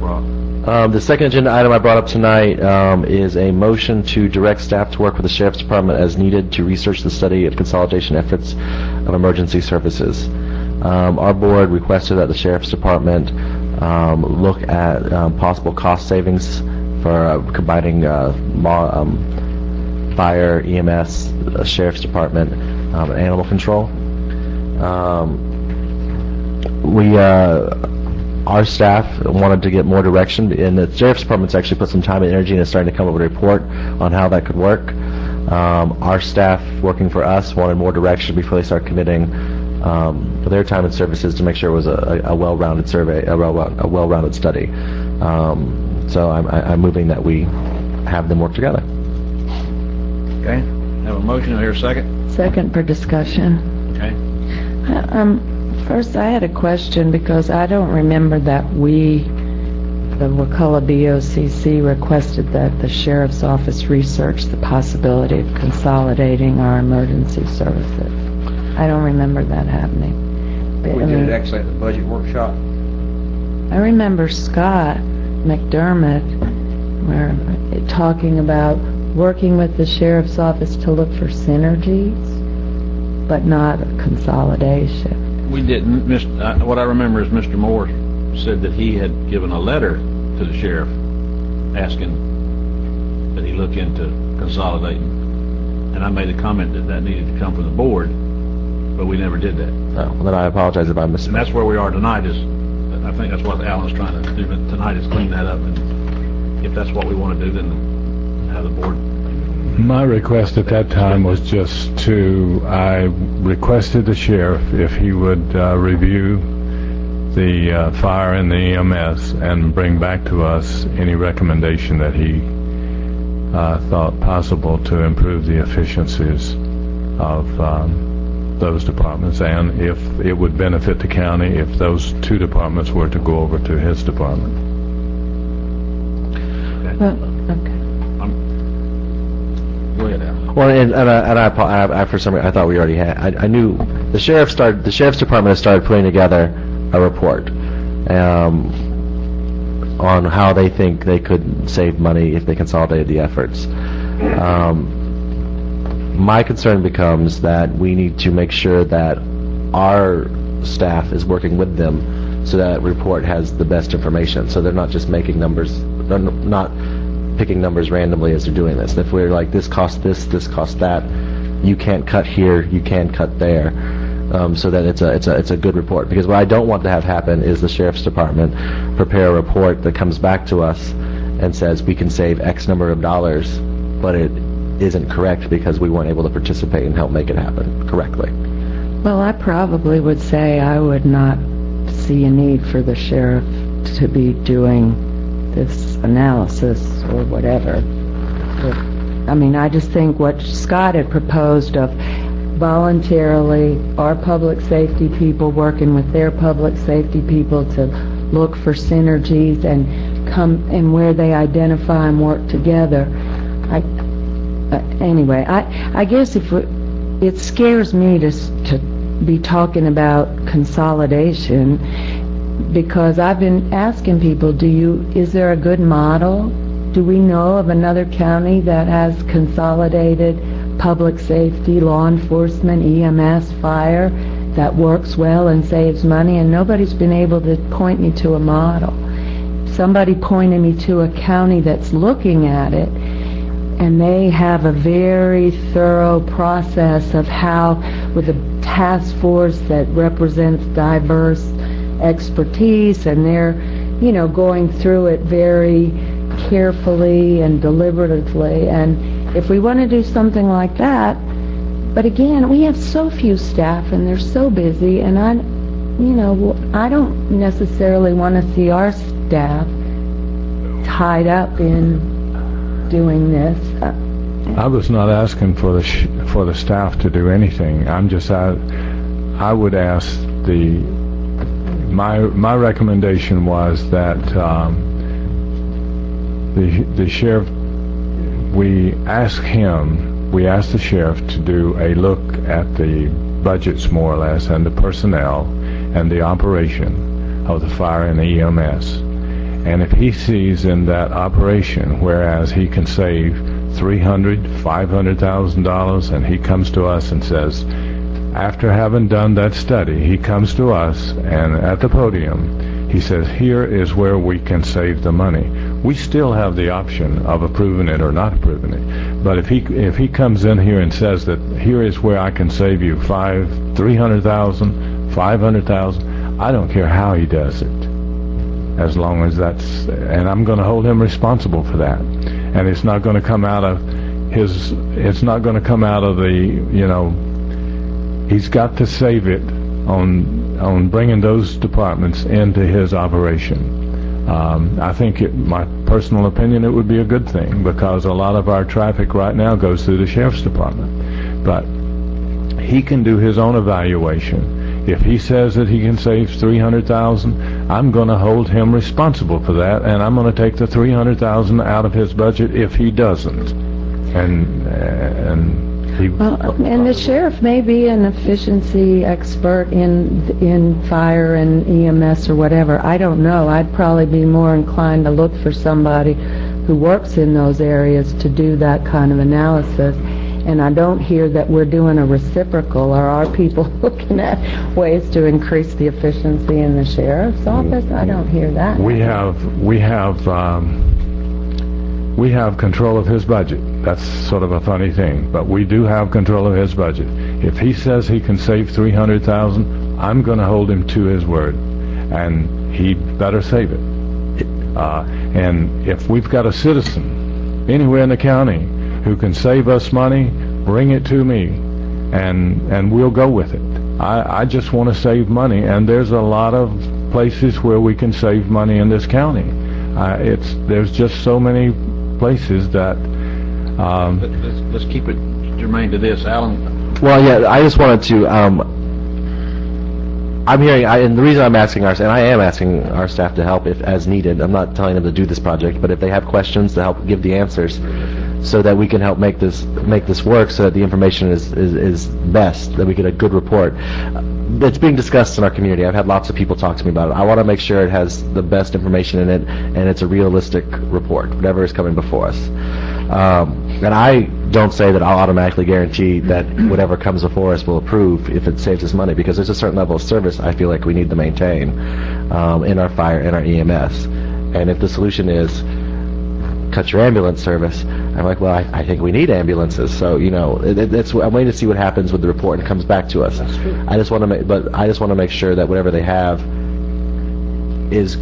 brought? The second agenda item I brought up tonight is a motion to direct staff to work with the Sheriff's Department as needed to research the study of consolidation efforts of emergency services. Our board requested that the Sheriff's Department look at possible cost savings for combining fire, EMS, Sheriff's Department, and animal control. Our staff wanted to get more direction, and the Sheriff's Department's actually put some time and energy into starting to come up with a report on how that could work. Our staff working for us wanted more direction before they start committing for their time and services to make sure it was a well-rounded survey, a well-rounded study. So I'm moving that we have them work together. Okay. Have a motion here, second. Second for discussion. Okay. First, I had a question because I don't remember that we, the Wakulla BOCC, requested that the Sheriff's Office research the possibility of consolidating our emergency services. I don't remember that happening. But, We did it actually at the budget workshop. I remember Scott McDermott talking about working with the Sheriff's Office to look for synergies, but not a consolidation. We didn't. What I remember is Mr. Moore said that he had given a letter to the sheriff asking that he look into consolidating. And I made a comment that that needed to come from the board, but we never did that. Oh, well, then I apologize if I missed. And that's where we are tonight. Is I think that's what Alan's trying to do tonight, is clean that up. And if that's what we want to do, then have the board. My request at that time was just I requested the sheriff if he would review the fire and the EMS and bring back to us any recommendation that he thought possible to improve the efficiencies of those departments, and if it would benefit the county if those two departments were to go over to his department. Okay. Go ahead, Alan. Well, and I for some reason I thought we already had. I knew the Sheriff's Department has started putting together a report on how they think they could save money if they consolidated the efforts. My concern becomes that we need to make sure that our staff is working with them so that report has the best information, so they're not just making numbers, they're not picking numbers randomly as they're doing this. If we're like, this costs this costs that, you can't cut here, you can cut there, so that it's a good report. Because what I don't want to have happen is the Sheriff's Department prepare a report that comes back to us and says we can save X number of dollars, but it isn't correct because we weren't able to participate and help make it happen correctly. Well, I probably would say I would not see a need for the sheriff to be doing this analysis or whatever. But, I mean, I just think what Scott had proposed of voluntarily our public safety people working with their public safety people to look for synergies and come and where they identify and work together. Anyway, I guess if it scares me to be talking about consolidation, because I've been asking people, is there a good model? Do we know of another county that has consolidated public safety, law enforcement, EMS, fire, that works well and saves money? And nobody's been able to point me to a model. Somebody pointed me to a county that's looking at it, and they have a very thorough process of how, with a task force that represents diverse expertise, and they're, going through it very carefully and deliberatively. And if we want to do something like that, but again, we have so few staff and they're so busy, and I don't necessarily want to see our staff tied up in doing this. I was not asking for the staff to do anything. I would ask my recommendation was that the sheriff, we asked the sheriff to do a look at the budgets more or less, and the personnel and the operation of the fire and the EMS, And if he sees in that operation, whereas he can save $300,000, $500,000, and he comes to us and says, after having done that study, he comes to us and at the podium, he says, here is where we can save the money. We still have the option of approving it or not approving it. But if he comes in here and says that here is where I can save you $300,000, $500,000, I don't care how he does it. As long as that's, and I'm going to hold him responsible for that. And it's not going to come out of it's not going to come out of the, he's got to save it on bringing those departments into his operation. I think, my personal opinion, it would be a good thing, because a lot of our traffic right now goes through the sheriff's department. But he can do his own evaluation. If he says that he can save $300,000, I'm going to hold him responsible for that, and I'm going to take the $300,000 out of his budget if he doesn't. And the sheriff may be an efficiency expert in fire and EMS or whatever. I don't know. I'd probably be more inclined to look for somebody who works in those areas to do that kind of analysis. And I don't hear that we're doing a reciprocal, or are people looking at ways to increase the efficiency in the sheriff's office? I don't hear that. We have control of his budget. That's sort of a funny thing, but we do have control of his budget. If he says he can save $300,000, I'm going to hold him to his word, and he better save it. And if we've got a citizen anywhere in the county who can save us money, bring it to me, and we'll go with it. I just want to save money, and there's a lot of places where we can save money in this county. There's just so many places that... Let's keep it germane to this, Alan. Well, yeah, I just wanted to, I'm hearing, and the reason I'm asking and I am asking our staff to help if as needed. I'm not telling them to do this project, but if they have questions, to help give the answers, so that we can help make this work, so that the information is best, that we get a good report. It's being discussed in our community. I've had lots of people talk to me about it. I want to make sure it has the best information in it, and it's a realistic report, whatever is coming before us. And I don't say that I'll automatically guarantee that whatever comes before us will approve if it saves us money, because there's a certain level of service I feel like we need to maintain in our fire and our EMS. And if the solution is cut your ambulance service, I'm like, well, I think we need ambulances. So, I'm waiting to see what happens with the report and comes back to us. That's true. I just want to make sure that whatever they have is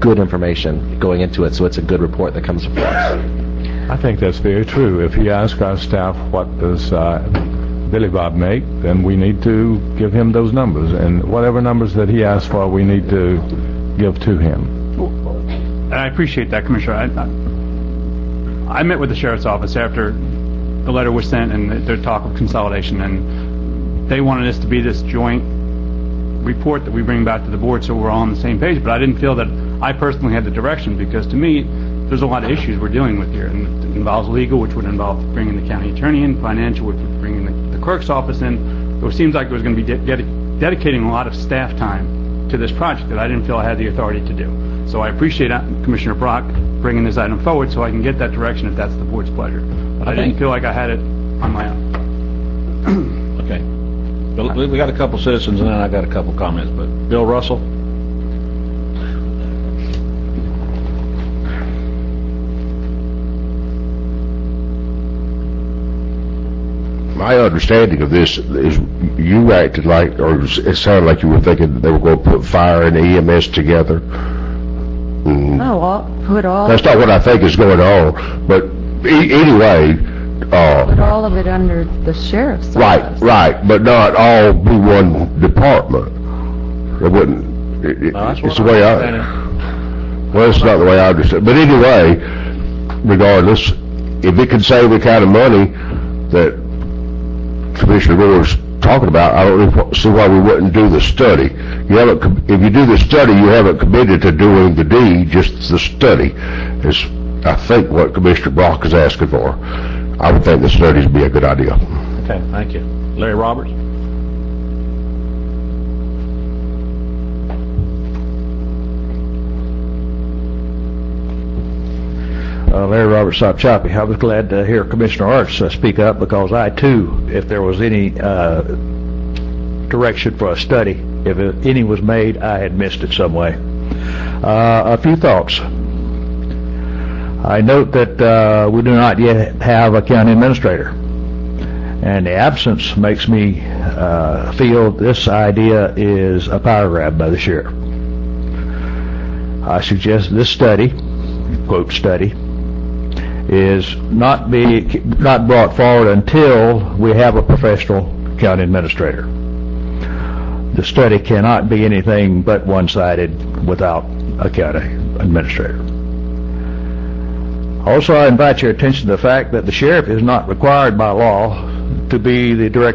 good information going into it, so it's a good report that comes before us. I think that's very true. If he asks our staff, what does Billy Bob make, then we need to give him those numbers. And whatever numbers that he asks for, we need to give to him. I appreciate that, Commissioner. I met with the Sheriff's Office after the letter was sent and their talk of consolidation, and they wanted us to be this joint report that we bring back to the board so we're all on the same page. But I didn't feel that I personally had the direction, because to me, there's a lot of issues we're dealing with here, and it involves legal, which would involve bringing the county attorney in, financial, which would bring the clerk's office in. So it seems like it was going to be dedicating a lot of staff time to this project that I didn't feel I had the authority to do. So I appreciate Commissioner Brock bringing this item forward so I can get that direction if that's the board's pleasure. But I didn't feel like I had it on my own. Okay. But we got a couple citizens, and then I got a couple comments. But Bill Russell? My understanding of this is you acted like, or it sounded like you were thinking they were going to put fire and EMS together. No, put all... That's not what I think is going on, but anyway... put all of it under the sheriff's office. Right, but not all be one department. It wouldn't... It's the way Well, it's not the way I understand. But anyway, regardless, if it can save the kind of money that Commissioner Moore's talking about, I don't see why we wouldn't do the study. If you do the study, you haven't committed to doing the deed, just the study is, I think, what Commissioner Brock is asking for. I would think the study would be a good idea. Okay, thank you. Larry Roberts? Larry Roberts, Sop Choppy. I was glad to hear Commissioner Arts speak up, because I too, if there was any direction for a study, if any was made, I had missed it some way. A few thoughts. I note that we do not yet have a county administrator, and the absence makes me feel this idea is a power grab by the sheriff. I suggest this study, quote study, is not brought forward until we have a professional county administrator. The study cannot be anything but one-sided without a county administrator. Also, I invite your attention to the fact that the sheriff is not required by law to be the director